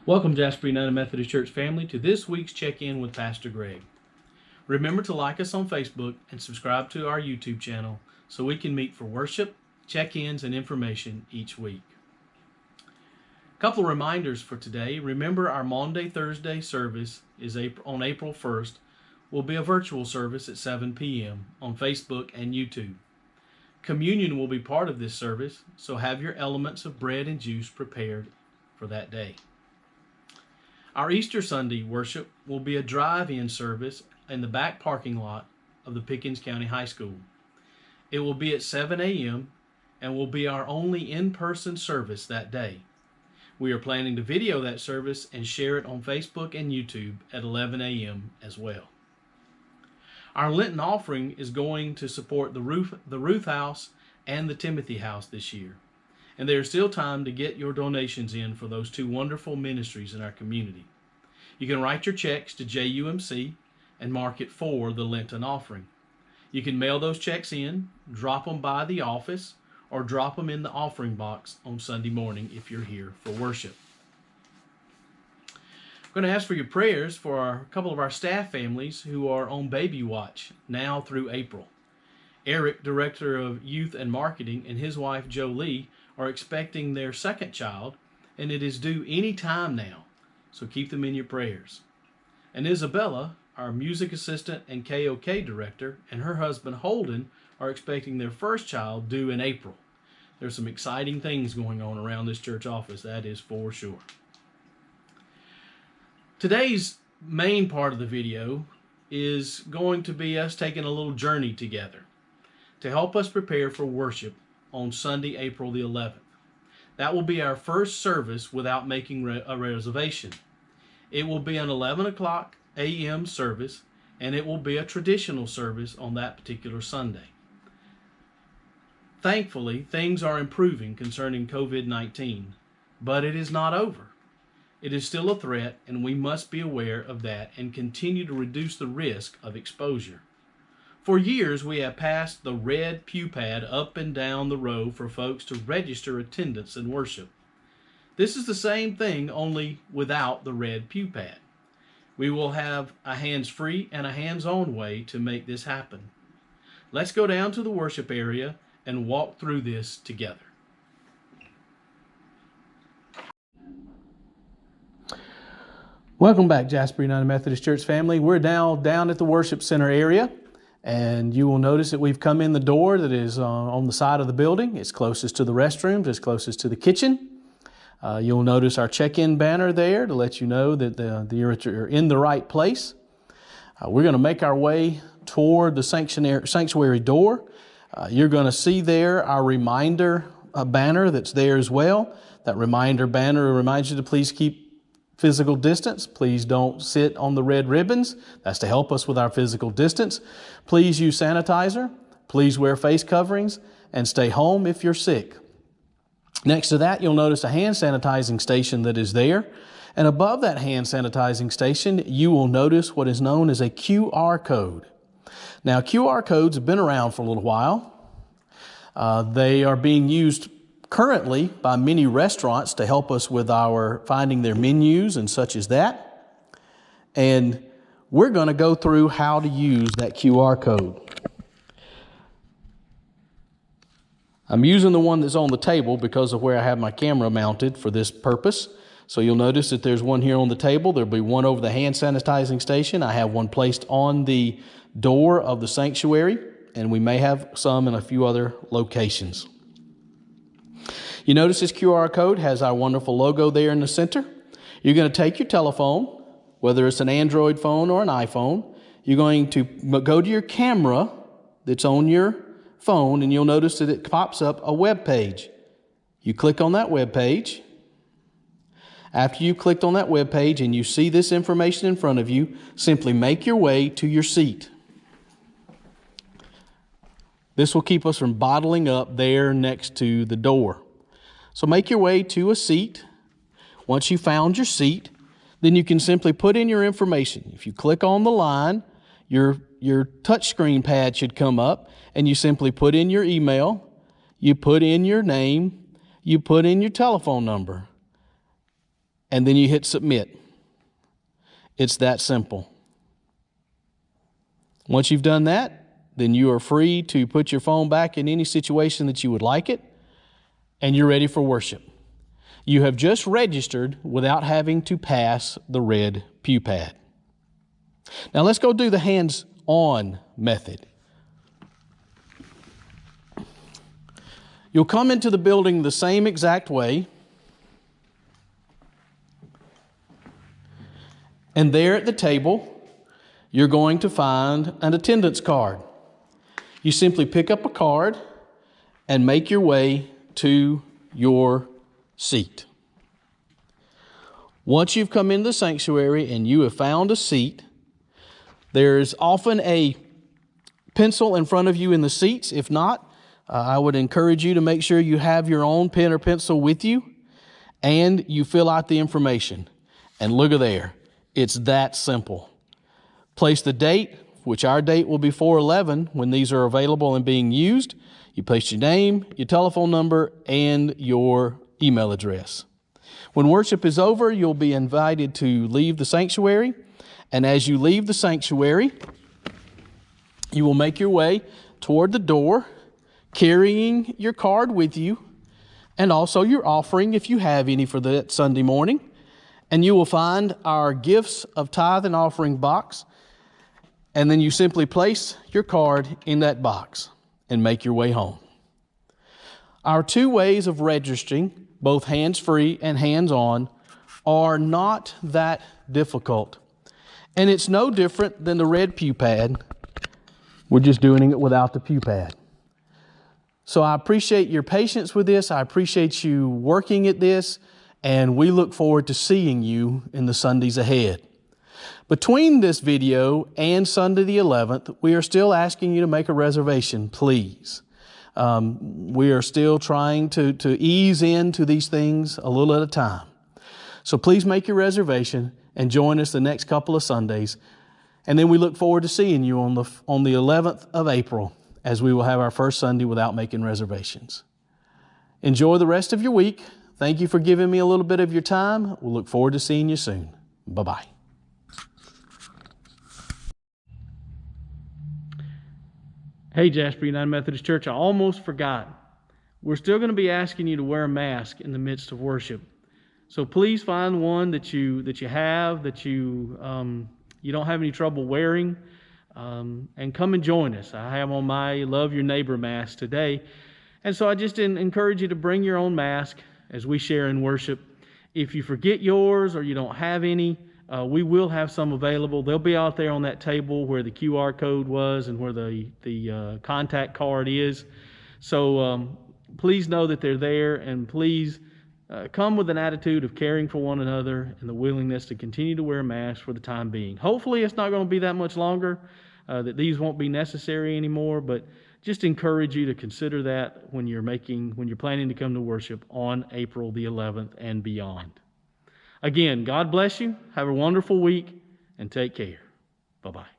Welcome, Jasper United Methodist Church family, to this week's check-in with Pastor Greg. Remember to like us on Facebook and subscribe to our YouTube channel so we can meet for worship, check-ins, and information each week. A couple reminders for today. Remember, our Maundy Thursday service is on April 1st. Will be a virtual service at 7 p.m. on Facebook and YouTube. Communion will be part of this service, so have your elements of bread and juice prepared for that day. Our Easter Sunday worship will be a drive-in service in the back parking lot of the Pickens County High School. It will be at 7 a.m. and will be our only in-person service that day. We are planning to video that service and share it on Facebook and YouTube at 11 a.m. as well. Our Lenten offering is going to support the Ruth House and the Timothy House this year. And there is still time to get your donations in for those two wonderful ministries in our community. You can write your checks to JUMC and mark it for the Lenten offering. You can mail those checks in, drop them by the office, or drop them in the offering box on Sunday morning if you're here for worship. I'm going to ask for your prayers for a couple of our staff families who are on baby watch now through April. Eric, Director of Youth and Marketing, and his wife Jolie are expecting their second child, and it is due any time now, so keep them in your prayers. And Isabella, our music assistant and KOK director, and her husband Holden are expecting their first child due in April. There's some exciting things going on around this church office, that is for sure. Today's main part of the video is going to be us taking a little journey together to help us prepare for worship on Sunday, April the 11th. That will be our first service without making a reservation. It will be an 11 o'clock a.m. service, and it will be a traditional service on that particular Sunday. Thankfully, things are improving concerning COVID-19, but it is not over. It is still a threat, and we must be aware of that and continue to reduce the risk of exposure. For years, we have passed the red pew pad up and down the row for folks to register attendance and worship. This is the same thing, only without the red pew pad. We will have a hands-free and a hands-on way to make this happen. Let's go down to the worship area and walk through this together. Welcome back, Jasper United Methodist Church family. We're now down at the worship center area, and you will notice that we've come in the door that is on the side of the building. It's closest to the restrooms, it's closest to the kitchen. You'll notice our check-in banner there to let you know that you're in the right place. We're going to make our way toward the sanctuary door. You're going to see there our reminder banner that's there as well. That reminder banner reminds you to please keep physical distance. Please don't sit on the red ribbons. That's to help us with our physical distance. Please use sanitizer. Please wear face coverings and stay home if you're sick. Next to that, you'll notice a hand sanitizing station that is there. And above that hand sanitizing station, you will notice what is known as a QR code. Now, QR codes have been around for a little while. They are being used currently by many restaurants to help us with our finding their menus and such as that. And we're going to go through how to use that QR code. I'm using the one that's on the table because of where I have my camera mounted for this purpose. So you'll notice that there's one here on the table. There'll be one over the hand sanitizing station. I have one placed on the door of the sanctuary, and we may have some in a few other locations. You notice this QR code has our wonderful logo there in the center. You're going to take your telephone, whether it's an Android phone or an iPhone. You're going to go to your camera that's on your phone, and you'll notice that it pops up a web page. You click on that web page. After you clicked on that web page and you see this information in front of you, simply make your way to your seat. This will keep us from bottling up there next to the door. So make your way to a seat. Once you found your seat, then you can simply put in your information. If you click on the line, your touchscreen pad should come up, and you simply put in your email, you put in your name, you put in your telephone number, and then you hit submit. It's that simple. Once you've done that, then you are free to put your phone back in any situation that you would like it, and you're ready for worship. You have just registered without having to pass the red pew pad. Now let's go do the hands-on method. You'll come into the building the same exact way, and there at the table, you're going to find an attendance card. You simply pick up a card and make your way to your seat. Once you've come into the sanctuary and you have found a seat, there's often a pencil in front of you in the seats. If not, I would encourage you to make sure you have your own pen or pencil with you and you fill out the information. And look at there. It's that simple. Place the date, which our date will be 4/11 when these are available and being used. You place your name, your telephone number, and your email address. When worship is over, you'll be invited to leave the sanctuary. And as you leave the sanctuary, you will make your way toward the door, carrying your card with you, and also your offering if you have any for that Sunday morning. And you will find our gifts of tithe and offering box. And then you simply place your card in that box and make your way home. Our two ways of registering, both hands-free and hands-on, are not that difficult. And it's no different than the red pew pad. We're just doing it without the pew pad. So I appreciate your patience with this. I appreciate you working at this. And we look forward to seeing you in the Sundays ahead. Between this video and Sunday the 11th, we are still asking you to make a reservation, please. We are still trying to ease into these things a little at a time. So please make your reservation and join us the next couple of Sundays. And then we look forward to seeing you on the 11th of April as we will have our first Sunday without making reservations. Enjoy the rest of your week. Thank you for giving me a little bit of your time. We'll look forward to seeing you soon. Bye-bye. Hey, Jasper United Methodist Church, I almost forgot. We're still going to be asking you to wear a mask in the midst of worship. So please find one that you have, that you don't have any trouble wearing, and come and join us. I have on my Love Your Neighbor mask today. And so I just encourage you to bring your own mask as we share in worship. If you forget yours or you don't have any, we will have some available. They'll be out there on that table where the QR code was and where the contact card is. So please know that they're there, and please come with an attitude of caring for one another and the willingness to continue to wear a mask for the time being. Hopefully it's not going to be that much longer, that these won't be necessary anymore, but just encourage you to consider that when you're planning to come to worship on April the 11th and beyond. Again, God bless you. Have a wonderful week and take care. Bye-bye.